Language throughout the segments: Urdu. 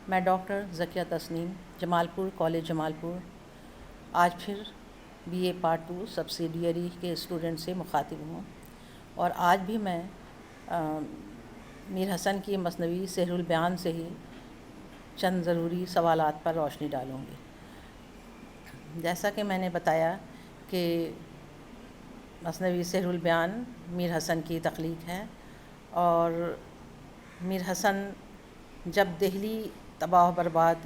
میں ڈاکٹر ذکیہ تسنیم جمال پور کالج جمال پور آج پھر BA پارٹ 2 سبسیڈیری کے اسٹوڈنٹ سے مخاطب ہوں، اور آج بھی میں میر حسن کی مثنوی سحر البیان سے ہی چند ضروری سوالات پر روشنی ڈالوں گی۔ جیسا کہ میں نے بتایا کہ مثنوی سحر البیان میر حسن کی تخلیق ہے، اور میر حسن جب دہلی تباہ و برباد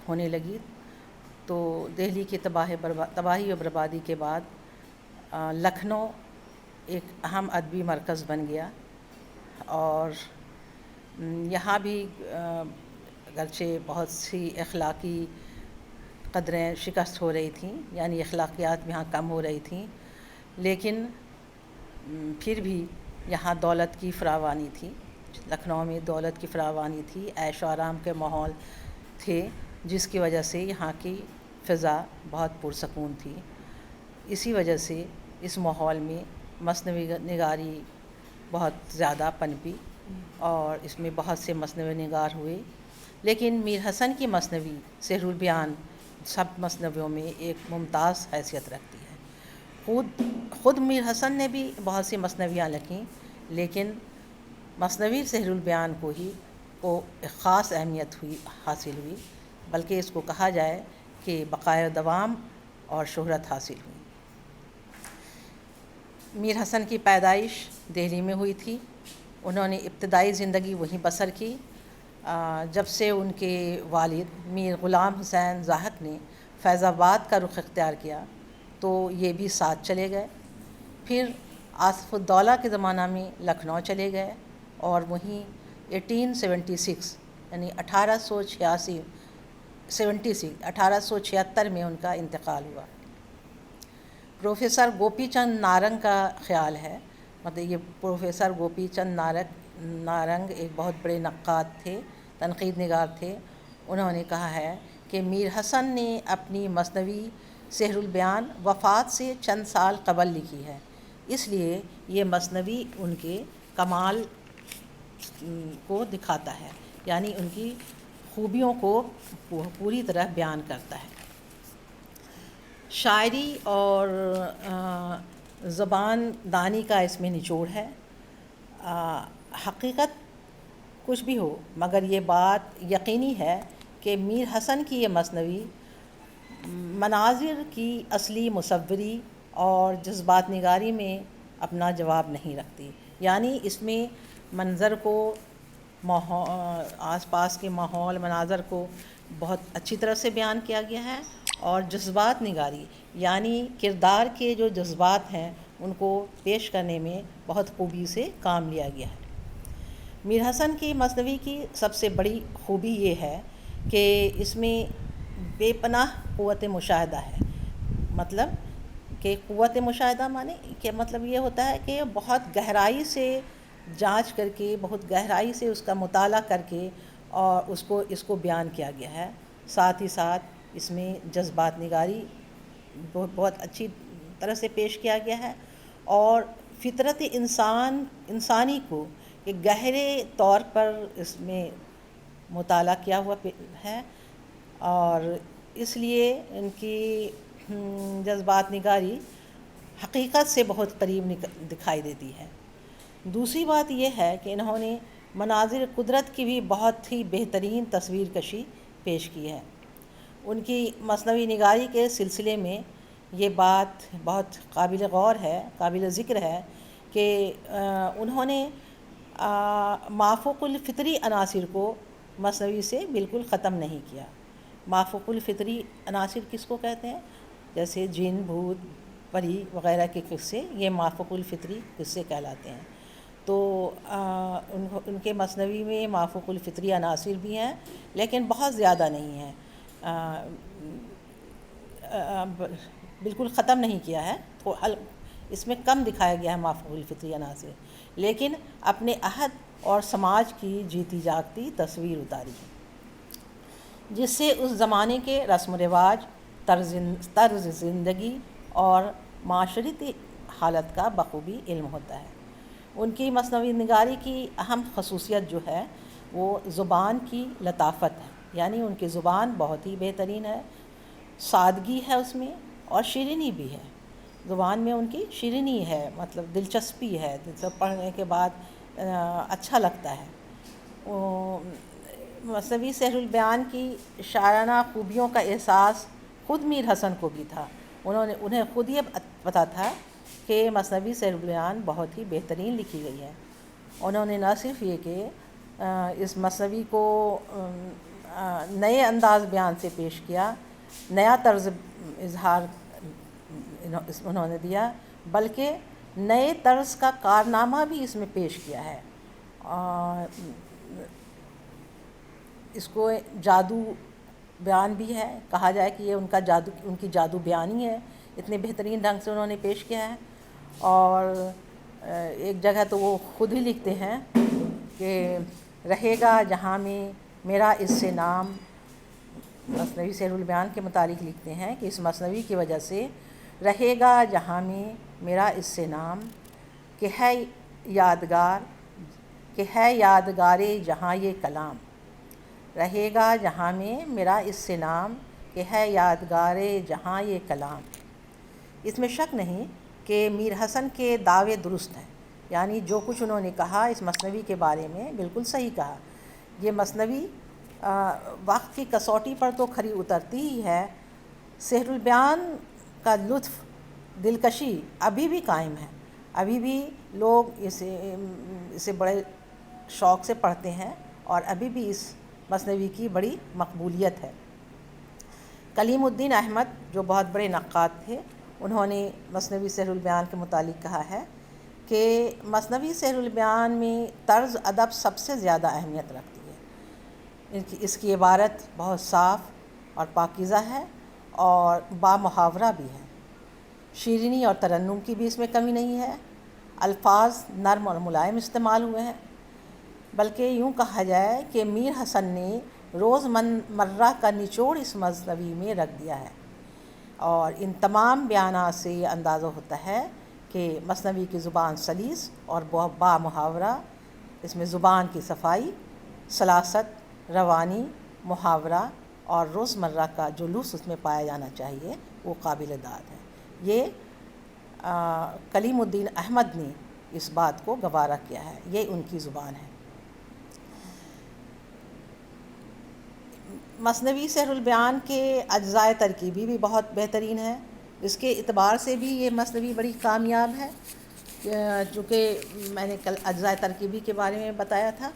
ہونے لگی تو دہلی کی تباہی و بربادی کے بعد لکھنؤ ایک اہم ادبی مرکز بن گیا، اور یہاں بھی اگرچہ بہت سی اخلاقی قدریں شکست ہو رہی تھیں، یعنی اخلاقیات یہاں کم ہو رہی تھیں، لیکن پھر بھی یہاں دولت کی فراوانی تھی۔ لکھنؤ میں دولت کی فراوانی تھی، عیش و آرام کے ماحول تھے، جس کی وجہ سے یہاں کی فضا بہت پرسکون تھی۔ اسی وجہ سے اس ماحول میں مثنوی نگاری بہت زیادہ پنپی، اور اس میں بہت سے مثنوی نگار ہوئے، لیکن میر حسن کی مثنوی سحر البیان سب مثنویوں میں ایک ممتاز حیثیت رکھتی ہے۔ خود میر حسن نے بھی بہت سی مثنویاں لکھیں، لیکن مثنوی سحر البیان کو ایک خاص اہمیت حاصل ہوئی، بلکہ اس کو کہا جائے کہ بقائے دوام اور شہرت حاصل ہوئی۔ میر حسن کی پیدائش دہلی میں ہوئی تھی، انہوں نے ابتدائی زندگی وہیں بسر کی۔ جب سے ان کے والد میر غلام حسین زاہد نے فیض آباد کا رخ اختیار کیا تو یہ بھی ساتھ چلے گئے۔ پھر آصف الدولہ کے زمانہ میں لکھنؤ چلے گئے، اور وہیں 1876 یعنی 1876 میں ان کا انتقال ہوا۔ پروفیسر گوپی چند نارنگ کا خیال ہے، مطلب یہ پروفیسر گوپی چند نارنگ ایک بہت بڑے نقاد تھے، تنقید نگار تھے، انہوں نے کہا ہے کہ میر حسن نے اپنی مثنوی سحر البیان وفات سے چند سال قبل لکھی ہے، اس لیے یہ مثنوی ان کے کمال کو دکھاتا ہے، یعنی ان کی خوبیوں کو پوری طرح بیان کرتا ہے۔ شاعری اور زبان دانی کا اس میں نچوڑ ہے۔ حقیقت کچھ بھی ہو، مگر یہ بات یقینی ہے کہ میر حسن کی یہ مثنوی مناظر کی اصلی مصوری اور جذبات نگاری میں اپنا جواب نہیں رکھتی، یعنی اس میں منظر کو، آس پاس کے ماحول مناظر کو بہت اچھی طرح سے بیان کیا گیا ہے، اور جذبات نگاری یعنی کردار کے جو جذبات ہیں ان کو پیش کرنے میں بہت خوبی سے کام لیا گیا ہے۔ میر حسن کی مثنوی کی سب سے بڑی خوبی یہ ہے کہ اس میں بے پناہ قوت مشاہدہ ہے۔ مطلب کہ قوت مشاہدہ معنی کہ مطلب یہ ہوتا ہے کہ بہت گہرائی سے جانچ کر کے، بہت گہرائی سے اس کا مطالعہ کر کے اور اس کو بیان کیا گیا ہے۔ ساتھ ہی ساتھ اس میں جذبات نگاری بہت اچھی طرح سے پیش کیا گیا ہے، اور فطرت انسانی کو ایک گہرے طور پر اس میں مطالعہ کیا ہوا ہے، اور اس لیے ان کی جذبات نگاری حقیقت سے بہت قریب دکھائی دیتی ہے۔ دوسری بات یہ ہے کہ انہوں نے مناظر قدرت کی بھی بہت ہی بہترین تصویر کشی پیش کی ہے۔ ان کی مثنوی نگاری کے سلسلے میں یہ بات بہت قابل غور ہے، قابل ذکر ہے کہ انہوں نے مافوق الفطری عناصر کو مثنوی سے بالکل ختم نہیں کیا۔ مافوق الفطری عناصر کس کو کہتے ہیں؟ جیسے جن، بھوت، پری وغیرہ کے قصے، یہ مافوق الفطری قصے کہلاتے ہیں۔ تو ان کے مثنوی میں مافوق الفطری عناصر بھی ہیں، لیکن بہت زیادہ نہیں ہیں، بالکل ختم نہیں کیا ہے، تو اس میں کم دکھایا گیا ہے مافوق الفطری عناصر، لیکن اپنے عہد اور سماج کی جیتی جاگتی تصویر اتاری ہے، جس سے اس زمانے کے رسم و رواج، طرز زندگی اور معاشرتی حالت کا بخوبی علم ہوتا ہے۔ ان کی مثنوی نگاری کی اہم خصوصیت جو ہے وہ زبان کی لطافت ہے۔ یعنی ان کی زبان بہت ہی بہترین ہے، سادگی ہے اس میں اور شیرینی بھی ہے، زبان میں ان کی شیرینی ہے، مطلب دلچسپی ہے، پڑھنے کے بعد اچھا لگتا ہے۔ مصنوی سحر البیان کی شاعرانہ خوبیوں کا احساس خود میر حسن کو بھی تھا، انہیں خود یہ پتہ تھا کہ مصنوی سحر البیان بہت ہی بہترین لکھی گئی ہے۔ انہوں نے نہ صرف یہ کہ اس مصنوی کو نئے انداز بیان سے پیش کیا، نیا طرز اظہار انہوں نے دیا، بلکہ نئے طرز کا کارنامہ بھی اس میں پیش کیا ہے۔ اور اس کو جادو بیان بھی ہے، کہا جائے کہ یہ ان کی جادو بیانی ہے، اتنے بہترین ڈھنگ سے انہوں نے پیش کیا ہے۔ اور ایک جگہ تو وہ خود ہی لکھتے ہیں کہ رہے گا جہاں میں میرا اس سے نام، مصنوی سحر البیان کے متعلق لکھتے ہیں کہ اس مصنوی کی وجہ سے رہے گا جہاں میں میرا اس سے نام، کہ ہے یادگارے جہاں یہ کلام، رہے گا جہاں میں میرا اس سے نام، کہ ہے یادگارے جہاں یہ کلام۔ اس میں شک نہیں کہ میر حسن کے دعوے درست ہیں، یعنی جو کچھ انہوں نے کہا اس مصنوی کے بارے میں بالکل صحیح کہا۔ یہ مصنوی وقت کی کسوٹی پر تو کھری اترتی ہی ہے، سحر البیان کا لطف، دلکشی ابھی بھی قائم ہے، ابھی بھی لوگ اسے بڑے شوق سے پڑھتے ہیں اور ابھی بھی اس مصنوی کی بڑی مقبولیت ہے۔ کلیم الدین احمد جو بہت بڑے نقاد تھے، انہوں نے مصنوی سحر البیان کے متعلق کہا ہے کہ مصنوی سحر البیان میں طرز ادب سب سے زیادہ اہمیت رکھتی ہے، اس کی عبارت بہت صاف اور پاکیزہ ہے اور بامحاورہ بھی ہے، شیرینی اور ترنم کی بھی اس میں کمی نہیں ہے، الفاظ نرم اور ملائم استعمال ہوئے ہیں، بلکہ یوں کہا جائے کہ میر حسن نے روز مرہ کا نچوڑ اس مصنوی میں رکھ دیا ہے۔ اور ان تمام بیانات سے یہ اندازہ ہوتا ہے کہ مصنوی کی زبان سلیس اور بامحاورہ، اس میں زبان کی صفائی، سلاست، روانی، محاورہ اور روزمرہ کا جو لطف اس میں پایا جانا چاہیے وہ قابل داد ہے۔ یہ کلیم الدین احمد نے اس بات کو گوارا کیا ہے، یہ ان کی زبان ہے۔ مصنوی سحر البیان کے اجزائے ترکیبی بھی بہت بہترین ہیں، اس کے اعتبار سے بھی یہ مصنوی بڑی کامیاب ہے، چونکہ میں نے کل اجزائے ترکیبی کے بارے میں بتایا تھا،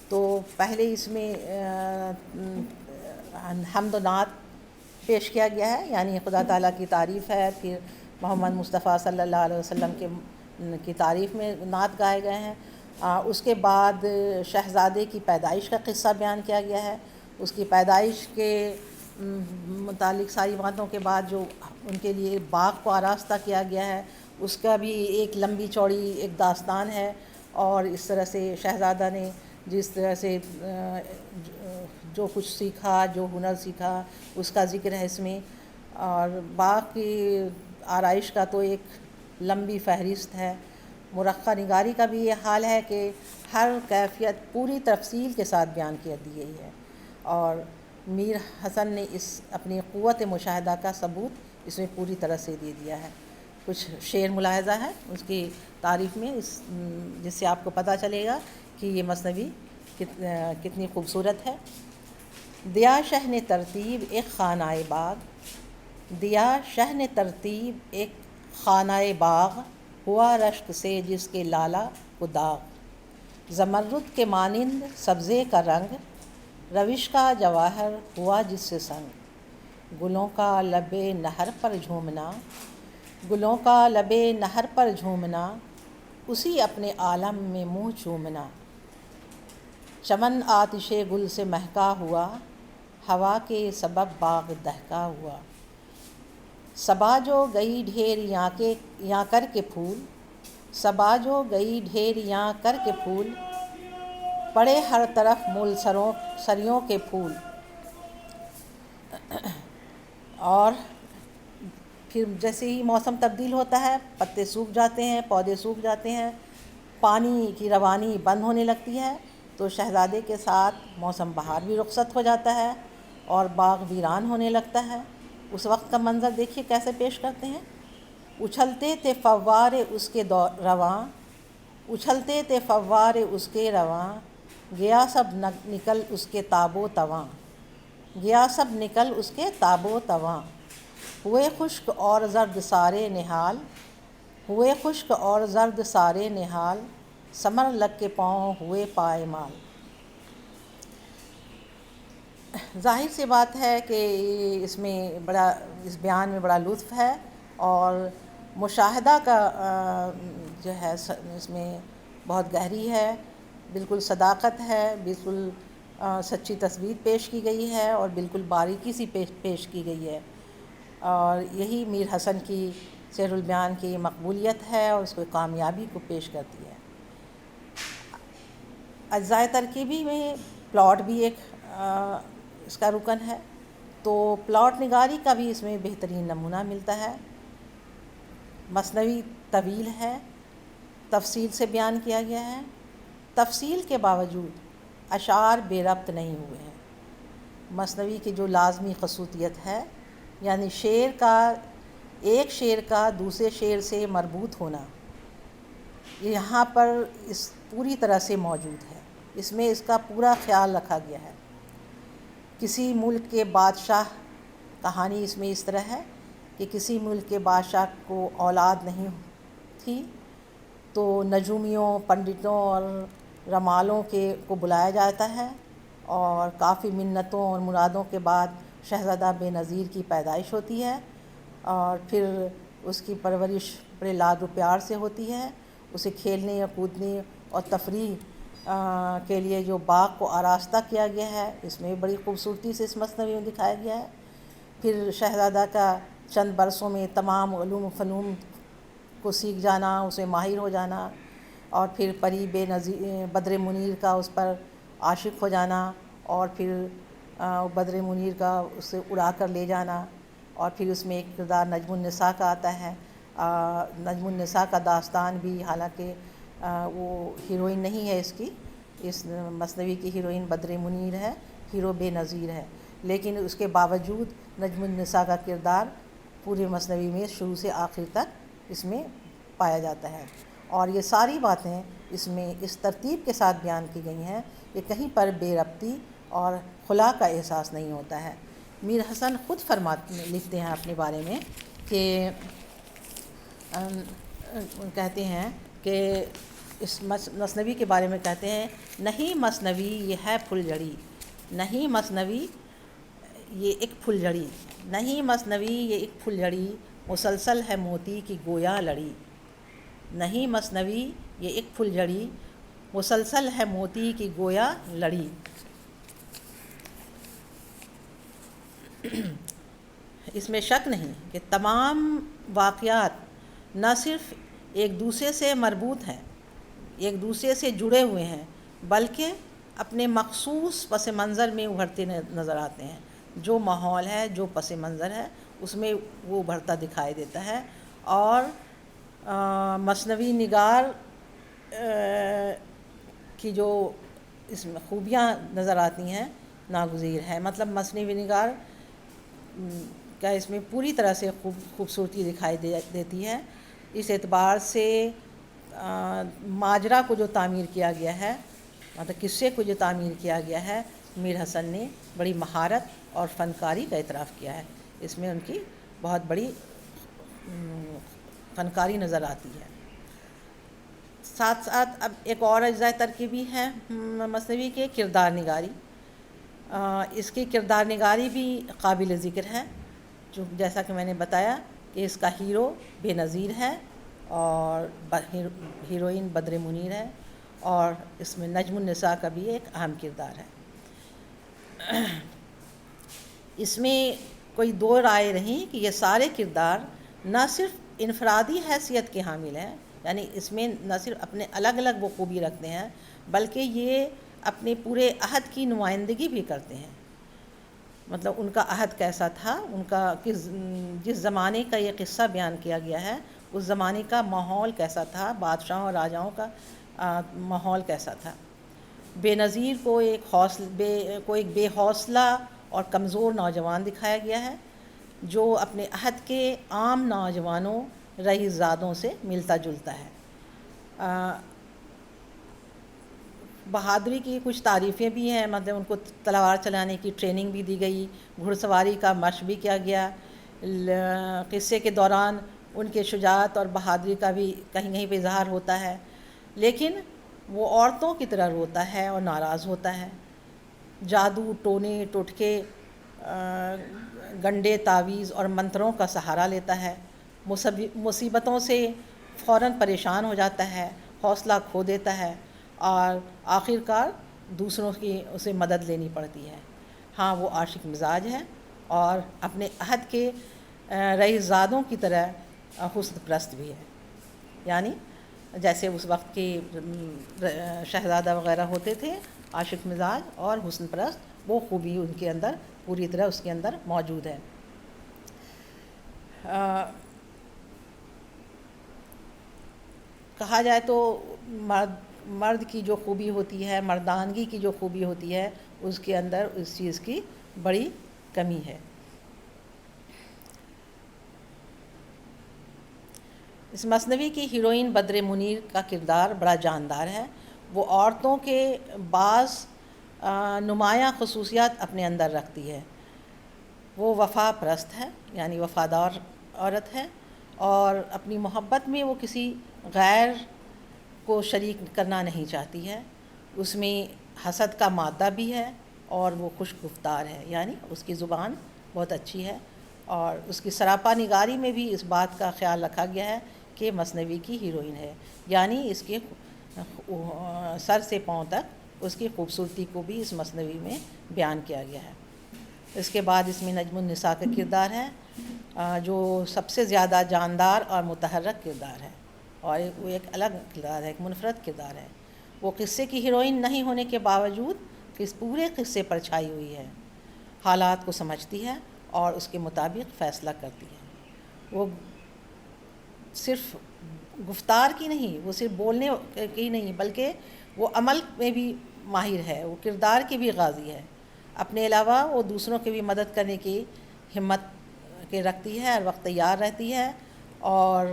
تو پہلے اس میں حمد و نعت پیش کیا گیا ہے، یعنی خدا تعالیٰ کی تعریف ہے، پھر محمد مصطفیٰ صلی اللہ علیہ وسلم کی تعریف میں نعت گائے گئے ہیں۔ اس کے بعد شہزادے کی پیدائش کا قصہ بیان کیا گیا ہے، اس کی پیدائش کے متعلق ساری باتوں کے بعد جو ان کے لیے باغ کو آراستہ کیا گیا ہے، اس کا بھی ایک لمبی چوڑی ایک داستان ہے، اور اس طرح سے شہزادہ نے جس طرح سے جو کچھ سیکھا، جو ہنر سیکھا، اس کا ذکر ہے اس میں، اور باغ کی آرائش کا تو ایک لمبی فہرست ہے۔ مرقع نگاری کا بھی یہ حال ہے کہ ہر کیفیت پوری تفصیل کے ساتھ بیان کی دی گئی ہے، اور میر حسن نے اس اپنی قوت مشاہدہ کا ثبوت اس میں پوری طرح سے دے دیا ہے۔ کچھ شعر ملاحظہ ہے اس کی تعریف میں، جس سے آپ کو پتہ چلے گا کہ یہ مصنوی کتنی خوبصورت ہے۔ دیا شہ نے ترتیب ایک خانہ باغ، دیا شہ نے ترتیب ایک خانہ باغ، ہوا رشک سے جس کے لالا کو داغ، زمرد کے مانند سبزے کا رنگ، روش کا جواہر ہوا جس سے سنگ، گلوں کا لب نہر پر جھومنا، گلوں کا لب نہر پر جھومنا، اسی اپنے عالم میں منہ چومنا، چمن آتش گل سے مہکا ہوا، ہوا کے سبب باغ دہکا ہوا، صبا جو گئی ڈھیر یاں کر کے پھول، صبا جو گئی ڈھیر یاں کر کے پھول، پڑے ہر طرف مول سریوں کے پھول، اور پھر جیسے ہی موسم تبدیل ہوتا ہے پتے سوکھ جاتے ہیں، پودے سوکھ جاتے ہیں، پانی کی روانی بند ہونے لگتی ہے، تو شہزادے کے ساتھ موسم بہار بھی رخصت ہو جاتا ہے، اور باغ ویران ہونے لگتا ہے، اس وقت کا منظر دیکھیے کیسے پیش کرتے ہیں۔ اچھلتے تھے فوارے اس کے رواں، اچھلتے تھے فوارے اس کے رواں، گیا سب نکل اس کے تاب و تواں، گیا سب نکل اس کے تاب و تواں، ہوئے خشک اور زرد سارے نہال، ہوئے خشک اور زرد سارے نہال، ثمر لگ کے پاؤں ہوئے پائمال۔ ظاہر سی بات ہے کہ اس بیان میں بڑا لطف ہے، اور مشاہدہ کا جو ہے اس میں بہت گہری ہے، بالکل صداقت ہے، بالکل سچی تصویر پیش کی گئی ہے، اور بالکل باریکی سی پیش کی گئی ہے، اور یہی میر حسن کی سیر البیان کی مقبولیت ہے اور اس کو کامیابی کو پیش کرتی ہے۔ اجزائے ترکیبی میں پلاٹ بھی ایک اس کا رکن ہے، تو پلاٹ نگاری کا بھی اس میں بہترین نمونہ ملتا ہے۔ مثنوی طویل ہے، تفصیل سے بیان کیا گیا ہے، تفصیل کے باوجود اشعار بے ربط نہیں ہوئے ہیں۔ مثنوی کی جو لازمی خصوصیت ہے، یعنی ایک شعر کا دوسرے شعر سے مربوط ہونا، یہاں پر اس پوری طرح سے موجود ہے، اس میں اس کا پورا خیال رکھا گیا ہے۔ کسی ملک کے بادشاہ، کہانی اس میں اس طرح ہے کہ کسی ملک کے بادشاہ کو اولاد نہیں تھی، تو نجومیوں، پنڈتوں اور رمالوں کو بلایا جاتا ہے، اور کافی منتوں اور مرادوں کے بعد شہزادہ بے نظیر کی پیدائش ہوتی ہے، اور پھر اس کی پرورش بڑے لاد و پیار سے ہوتی ہے۔ اسے کھیلنے اور کودنے اور تفریح کے لیے جو باغ کو آراستہ کیا گیا ہے، اس میں بڑی خوبصورتی سے اس مثنوی میں دکھایا گیا ہے۔ پھر شہزادہ کا چند برسوں میں تمام علوم و فنون کو سیکھ جانا، اسے ماہر ہو جانا، اور پھر پری بدر منیر کا اس پر عاشق ہو جانا، اور پھر بدر منیر کا اسے اڑا کر لے جانا، اور پھر اس میں ایک کردار نجم النساء کا آتا ہے۔ نجم النساء کا داستان بھی، حالانکہ وہ ہیروئن نہیں ہے اس مثنوی کی ہیروئن بدر منیر ہے، ہیرو بے نظیر ہے، لیکن اس کے باوجود نجم النساء کا کردار پورے مثنوی میں شروع سے آخر تک اس میں پایا جاتا ہے، اور یہ ساری باتیں اس میں اس ترتیب کے ساتھ بیان کی گئی ہیں کہ کہیں پر بے ربطی اور خلا کا احساس نہیں ہوتا ہے۔ میر حسن خود لکھتے ہیں اپنے بارے میں کہ کہتے ہیں کہ اس مثنوی کے بارے میں کہتے ہیں، نہیں مثنوی یہ ہے پھل جھڑی، نہیں مثنوی یہ ایک پھل جھڑی، نہیں مثنوی یہ ایک پھل جھڑی، مسلسل ہے موتی کی گویا لڑی، نہیں مثنوی یہ ایک پھل جھڑی، مسلسل ہے موتی کی گویا لڑی۔ اس میں شک نہیں کہ تمام واقعات نہ صرف ایک دوسرے سے مربوط ہیں، ایک دوسرے سے جڑے ہوئے ہیں، بلکہ اپنے مخصوص پس منظر میں ابھرتے نظر آتے ہیں۔ جو ماحول ہے، جو پس منظر ہے، اس میں وہ ابھرتا دکھائی دیتا ہے، اور مثنوی نگار کی جو اس میں خوبیاں نظر آتی ہیں ناگزیر ہے۔ مطلب مثنوی نگار کا اس میں پوری طرح سے خوبصورتی دکھائی دیتی ہے، اس اعتبار سے ماجرا کو جو تعمیر کیا گیا ہے، مطلب قصے کو جو تعمیر کیا گیا ہے، میر حسن نے بڑی مہارت اور فنکاری کا اعتراف کیا ہے، اس میں ان کی بہت بڑی فنکاری نظر آتی ہے۔ ساتھ ساتھ اب ایک اور اجزائے ترکیبی ہے مثنوی کے کردار نگاری۔ اس کی کردار نگاری بھی قابل ذکر ہے، جو جیسا کہ میں نے بتایا کہ اس کا ہیرو بے نظیر ہے، اور ہیروئن بدر منیر ہے، اور اس میں نجم النساء کا بھی ایک اہم کردار ہے۔ اس میں کوئی دو رائے نہیں کہ یہ سارے کردار نہ صرف انفرادی حیثیت کے حامل ہیں، یعنی اس میں نہ صرف اپنے الگ الگ وہ خوبی رکھتے ہیں، بلکہ یہ اپنے پورے عہد کی نمائندگی بھی کرتے ہیں۔ مطلب ان کا عہد کیسا تھا، ان کا جس زمانے کا یہ قصہ بیان کیا گیا ہے، اس زمانے کا ماحول کیسا تھا، بادشاہوں اور راجاؤں کا ماحول کیسا تھا۔ بے نظیر کو ایک بے حوصلہ اور کمزور نوجوان دکھایا گیا ہے جو اپنے عہد کے عام نوجوانوں رئیس زادوں سے ملتا جلتا ہے۔ بہادری کی کچھ تعریفیں بھی ہیں، مطلب ان کو تلوار چلانے کی ٹریننگ بھی دی گئی، گھڑ سواری کا مشق بھی کیا گیا۔ قصے کے دوران ان کے شجاعت اور بہادری کا بھی کہیں کہیں پہ اظہار ہوتا ہے، لیکن وہ عورتوں کی طرح روتا ہے اور ناراض ہوتا ہے، جادو، ٹونے ٹوٹکے، گنڈے، تعویذ اور منتروں کا سہارا لیتا ہے، مصیبتوں سے فوراً پریشان ہو جاتا ہے، حوصلہ کھو دیتا ہے اور آخر کار دوسروں کی اسے مدد لینی پڑتی ہے۔ ہاں، وہ عاشق مزاج ہے اور اپنے عہد کے رئیس زادوں کی طرح حسن پرست بھی ہے، یعنی جیسے اس وقت کے شہزادہ وغیرہ ہوتے تھے، عاشق مزاج اور حسن پرست، وہ خوبی ان کے اندر پوری طرح اس کے اندر موجود ہے۔ کہا جائے تو مرد کی جو خوبی ہوتی ہے، مردانگی کی جو خوبی ہوتی ہے، اس کے اندر اس چیز کی بڑی کمی ہے۔ اس مثنوی کی ہیروئن بدر منیر کا کردار بڑا جاندار ہے۔ وہ عورتوں کے بعض نمایاں خصوصیات اپنے اندر رکھتی ہے۔ وہ وفا پرست ہے، یعنی وفادار عورت ہے، اور اپنی محبت میں وہ کسی غیر کو شریک کرنا نہیں چاہتی ہے۔ اس میں حسد کا مادہ بھی ہے اور وہ خوش گفتار ہے، یعنی اس کی زبان بہت اچھی ہے، اور اس کی سراپا نگاری میں بھی اس بات کا خیال رکھا گیا ہے کہ مثنوی کی ہیروئن ہے، یعنی اس کے سر سے پاؤں تک اس کی خوبصورتی کو بھی اس مثنوی میں بیان کیا گیا ہے۔ اس کے بعد اس میں نجم النساء کا کردار ہے، جو سب سے زیادہ جاندار اور متحرک کردار ہے، اور وہ ایک الگ کردار ہے، ایک منفرد کردار ہے۔ وہ قصے کی ہیروئن نہیں ہونے کے باوجود اس پورے قصے پر چھائی ہوئی ہے، حالات کو سمجھتی ہے اور اس کے مطابق فیصلہ کرتی ہے۔ وہ صرف گفتار کی نہیں، وہ صرف بولنے کی نہیں، بلکہ وہ عمل میں بھی ماہر ہے، وہ کردار کی بھی غازی ہے۔ اپنے علاوہ وہ دوسروں کی بھی مدد کرنے کی ہمت کے رکھتی ہے، ہر وقت تیار رہتی ہے، اور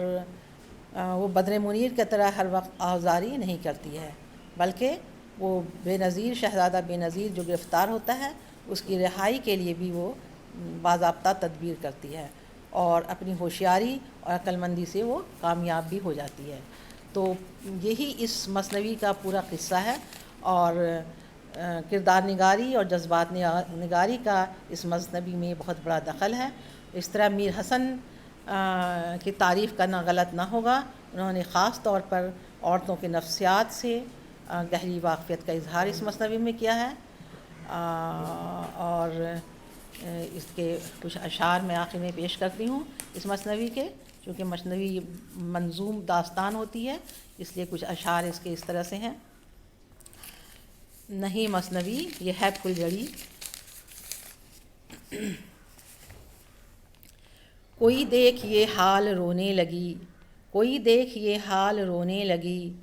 وہ بدر منیر کی طرح ہر وقت آزاری نہیں کرتی ہے، بلکہ وہ بے نظیر شہزادہ بے نظیر جو گرفتار ہوتا ہے، اس کی رہائی کے لیے بھی وہ باضابطہ تدبیر کرتی ہے، اور اپنی ہوشیاری اور عقل مندی سے وہ کامیاب بھی ہو جاتی ہے۔ تو یہی اس مثنوی کا پورا قصہ ہے، اور کردار نگاری اور جذبات نگاری کا اس مثنوی میں بہت بڑا دخل ہے۔ اس طرح میر حسن کی تعریف کرنا غلط نہ ہوگا، انہوں نے خاص طور پر عورتوں کے نفسیات سے گہری واقفیت کا اظہار اس مثنوی میں کیا ہے، اور اس کے کچھ اشعار میں آخر میں پیش کرتی ہوں اس مثنوی کے، چونکہ مثنوی منظوم داستان ہوتی ہے، اس لیے کچھ اشعار اس کے اس طرح سے ہیں۔ نہیں مثنوی یہ ہے پھل جڑی، کوئی دیکھ یہ حال رونے لگی، کوئی دیکھ یہ حال رونے لگی،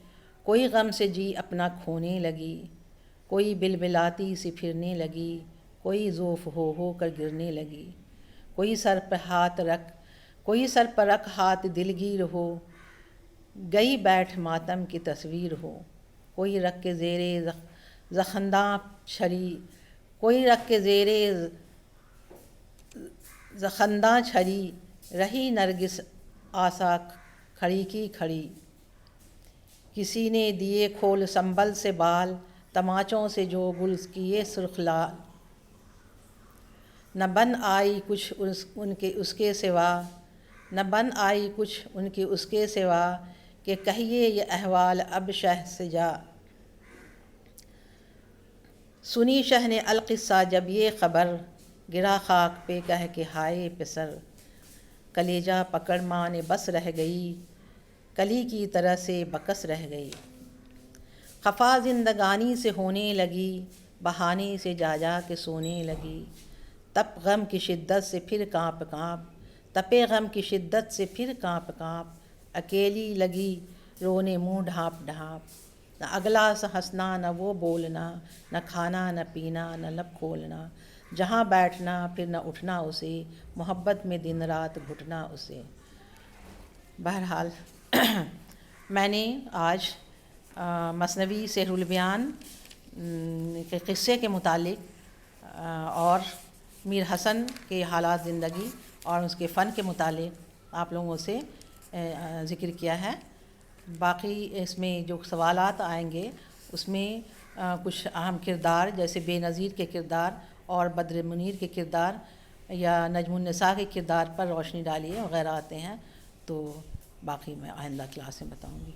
کوئی غم سے جی اپنا کھونے لگی، کوئی بلبلاتی سی پھرنے لگی، کوئی ذوف ہو کر گرنے لگی، کوئی سر پر رکھ ہاتھ دلگیر ہو، گئی بیٹھ ماتم کی تصویر ہو، کوئی رکھ کے زیرے زخنداں چھری، کوئی رکھ کے زیرے زخنداں چھری، رہی نرگس آسا کھڑی کی کھڑی، کسی نے دیے کھول سنبل سے بال، تماچوں سے جو گل کیے سرخ لال، نہ بن آئی کچھ ان کے اس کے سوا، نہ بن آئی کچھ ان کے اس کے سوا، کہ کہیے یہ احوال اب شہ سے جا، سنی شہ نے القصہ جب یہ خبر، گرا خاک پہ کہہ کے ہائے پسر، کلیجہ پکڑ ماں نے بس رہ گئی، کلی کی طرح سے بکس رہ گئی، خفا زندگانی سے ہونے لگی، بہانے سے جا جا کے سونے لگی، تپ غم کی شدت سے پھر کانپ کانپ، تپے غم کی شدت سے پھر کانپ کانپ، اکیلی لگی رونے منہ ڈھانپ ڈھانپ، نہ اگلا سا ہنسنا نہ وہ بولنا، نہ کھانا نہ پینا نہ لب کھولنا، جہاں بیٹھنا پھر نہ اٹھنا اسے، محبت میں دن رات گھٹنا اسے۔ بہرحال میں نے آج مثنوی سحر البیان کے قصے کے متعلق اور میر حسن کے حالات زندگی اور اس کے فن کے متعلق آپ لوگوں سے ذکر کیا ہے۔ باقی اس میں جو سوالات آئیں گے اس میں کچھ اہم کردار جیسے بے نظیر کے کردار اور بدر منیر کے کردار یا نجم النساء کے کردار پر روشنی ڈالیے وغیرہ آتے ہیں، تو باقی میں آئندہ کلاس میں بتاؤں گی۔